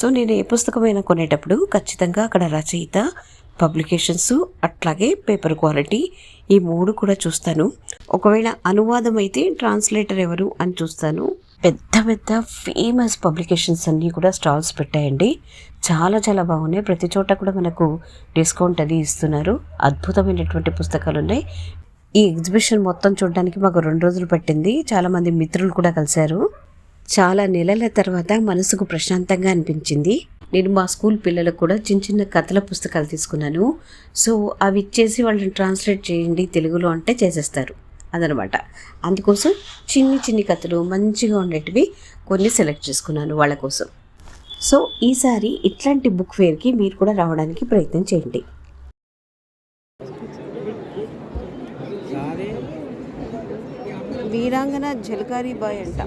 So నేను ఏ పుస్తకమైనా కొనేటప్పుడు ఖచ్చితంగా అక్కడ రచయిత, పబ్లికేషన్స్, అట్లాగే పేపర్ క్వాలిటీ ఈ 3 కూడా చూస్తాను. ఒకవేళ అనువాదం అయితే ట్రాన్స్లేటర్ ఎవరు అని చూస్తాను. పెద్ద పెద్ద ఫేమస్ పబ్లికేషన్స్ అన్నీ కూడా స్టాల్స్ పెట్టాయండి. చాలా చాలా బాగున్నాయి. ప్రతి చోట కూడా మనకు డిస్కౌంట్ అది ఇస్తున్నారు. అద్భుతమైనటువంటి పుస్తకాలు ఉన్నాయి. ఈ ఎగ్జిబిషన్ మొత్తం చూడడానికి మాకు 2 రోజులు పట్టింది. చాలామంది మిత్రులు కూడా కలిశారు. చాలా నెలల తర్వాత మనసుకు ప్రశాంతంగా అనిపించింది. నేను మా స్కూల్ పిల్లలకు కూడా చిన్న చిన్న కథల పుస్తకాలు తీసుకున్నాను. సో అవి ఇచ్చేసి వాళ్ళని ట్రాన్స్లేట్ చేయండి తెలుగులో అంటే చేసేస్తారు అదనమాట. అందుకోసం చిన్ని చిన్ని కథలు మంచిగా ఉండేటివి కొన్ని సెలెక్ట్ చేసుకున్నాను వాళ్ళ కోసం. సో ఈసారి ఇట్లాంటి బుక్ ఫేర్కి మీరు కూడా రావడానికి ప్రయత్నం చేయండి. వీరాంగన జలకారీ బాయ్ అంట.